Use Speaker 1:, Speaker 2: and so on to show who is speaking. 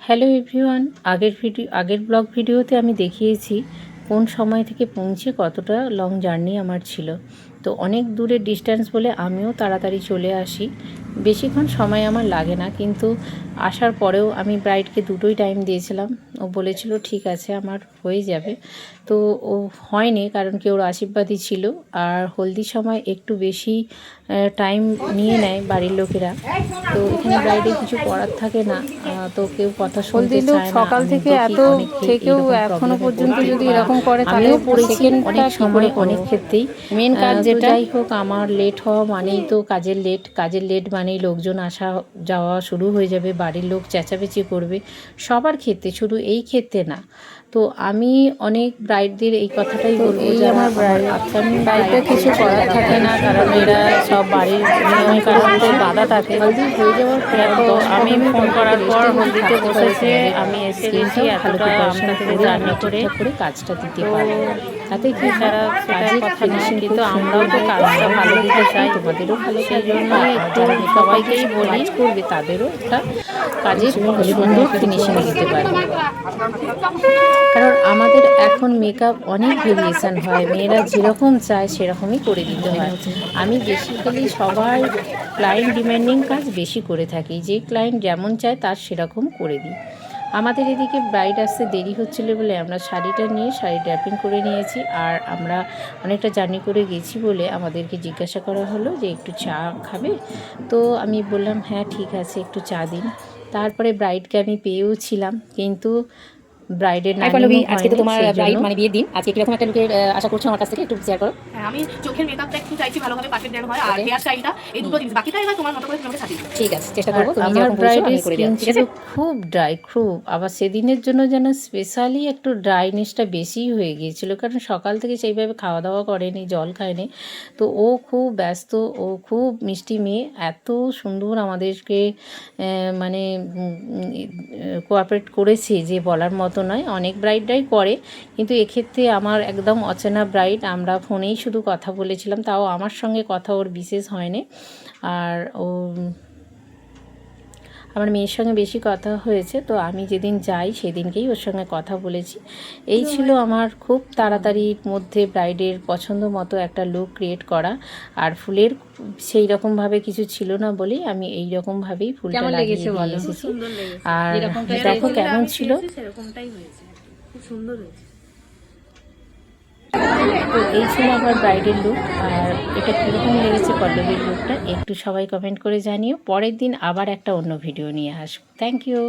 Speaker 1: Hello everyone, আগের blog ভিডিওতে আমি দেখিয়েছি কোন সময় থেকে পৌঁছে কতটা লং জার্নি আমার ছিল। তো অনেক দূরের ডিস্ট্যান্স বলে আমিও তাড়াতাড়ি চলে আসি, বেশিক্ষণ সময় আমার লাগে না। কিন্তু আসার পরেও আমি ব্রাইডকে দুটোই টাইম দিয়েছিলাম। ও বলেছিল ঠিক আছে আমার হয়ে যাবে, তো ও হয়নি কারণ কি ওর আশীর্বাদই ছিল। আর হলদির সময় একটু বেশি টাইম নিয়ে নেয় বাড়ির লোকেরা, তো এখানে ব্রাইডের কিছু করার থাকে না, তো কেউ কথা শুনতে চায় না।
Speaker 2: সকাল থেকে এত থেকেও এখনো পর্যন্ত যদি এরকম করে
Speaker 1: আমিও পড়েছি অনেক সময় অনেক ক্ষেত্রেই।
Speaker 2: মেন কাজ যেটা,
Speaker 1: যাই হোক, আমার লেট হওয়া মানেই তো কাজের লেট মানেই লোকজন আসা যাওয়া শুরু হয়ে যাবে, বাড়ির লোক চেঁচামেচি করবে সবার ক্ষেত্রে, শুধু এই ক্ষেত্রে না। তো আমি অনেক ব্রাইডদের এই কথাটাই বলবো, যে আমার
Speaker 2: ব্রাইডটা কিছু করার থাকে না, কারণ এরা সব বাড়ির নিয়ম কারণে বাধা থাকে।
Speaker 1: হলদি হয়ে যাওয়ার পর
Speaker 2: আমি ফোন করার পর হলদিতে বসেছে, আমি এসে দেখি এতটা আমরা থেকে জার্নি
Speaker 1: করে কাজটা দিতে পারবো। তাতে কি
Speaker 2: তারা
Speaker 1: কাজের
Speaker 2: কথা নয়,
Speaker 1: ফিনিশিং,
Speaker 2: কিন্তু আমরাও তো কাজটা ভালো দিতে চাই,
Speaker 1: তোমাদেরও ভালো,
Speaker 2: সেই জন্য একটু
Speaker 1: সবাইকেই বলি করবে, তাদেরও একটা কাজের সুন্দর ফিনিশিং দিতে পারবে। কারণ আমাদের এখন মেকআপ অনেক ভেরিয়েশান হয়, মেয়েরা যেরকম চায় সেরকমই করে দিতে হয়। আমি বেসিক্যালি সবার ক্লায়েন্ট ডিমান্ডিং কাজ বেশি করে থাকি, যে ক্লায়েন্ট যেমন চায় তার সেরকম করে দিই। আমাদের এদিকে ব্রাইড আসতে দেরি হচ্ছিল বলে আমরা শাড়ি ড্র্যাপিং করে নিয়েছি। আর আমরা অনেকটা জার্নি করে গেছি বলে আমাদেরকে জিজ্ঞাসা করা হলো যে একটু চা খাবে, তো আমি বললাম হ্যাঁ ঠিক আছে একটু চা দিন। তারপরে ব্রাইডকে আমি পেয়েও ছিলাম, কিন্তু ব্রাইডের
Speaker 2: আজকে তো তোমার ব্রাইড মানে বিয়ের দিন, আজকে কিরকম একটা লুকের আশা করছো আমার কাছ থেকে একটু শেয়ার করো।
Speaker 3: আমি চোখের মেকআপটা একটু চাইছি ভালোভাবে পারফেক্ট যেন হয়, আর হেয়ার স্টাইলটা, এই দুটো জিনিস। বাকিটা এবার তোমার মতো করে তোমাকে সাজিয়ে দিই।
Speaker 2: ঠিক আছে, চেষ্টা করবো তুমি
Speaker 1: আমার
Speaker 2: যেরকম বলছো
Speaker 1: ব্রাইডের
Speaker 2: আমি করে
Speaker 1: স্কিন
Speaker 2: দেব, ঠিক
Speaker 1: ছিল
Speaker 2: আছে?
Speaker 1: খুব ড্রাই, খুব। আবার সেদিনের জন্য যেন স্পেশালি একটু ড্রাইনেসটা বেশিই হয়ে গিয়েছিল, কারণ সকাল থেকে সেইভাবে খাওয়া দাওয়া করেনি, জল খায়নি। তো ও খুব ব্যস্ত, ও খুব মিষ্টি মেয়ে, এত সুন্দর আমাদেরকে মানে কোঅপারেট করেছে যে বলার মতো নয়। অনেক ব্রাইডরাই করে, কিন্তু এক্ষেত্রে আমার একদম অচেনা ব্রাইড, আমরা ফোনেই শুধু কথা বলেছিলাম, তাও আমার সঙ্গে কথা ওর বিশেষ হয়নি। আর ও আমার মেয়ের সঙ্গে বেশি কথা হয়েছে, তো আমি যেদিন যাই সেদিনকেই ওর সঙ্গে কথা বলেছি। এই ছিল আমার খুব তাড়াতাড়ির মধ্যে ব্রাইডের পছন্দ মতো একটা লুক ক্রিয়েট করা। আর ফুলের সেই রকমভাবে কিছু ছিল না বলেই আমি এই রকমভাবেই ফুলটা লাগিয়ে দিয়ে এসেছি। আর দেখো কেমন ছিল,
Speaker 3: সেরকমটাই হয়েছে, খুব সুন্দর হয়েছে।
Speaker 1: তো এই ছিল আমার ব্রাইডের লুক। আর এটা কীরকম লেগেছে পল্লবীর লুকটা একটু সবাই কমেন্ট করে জানিও। পরের দিন আবার একটা অন্য ভিডিও নিয়ে আসবো। Thank you.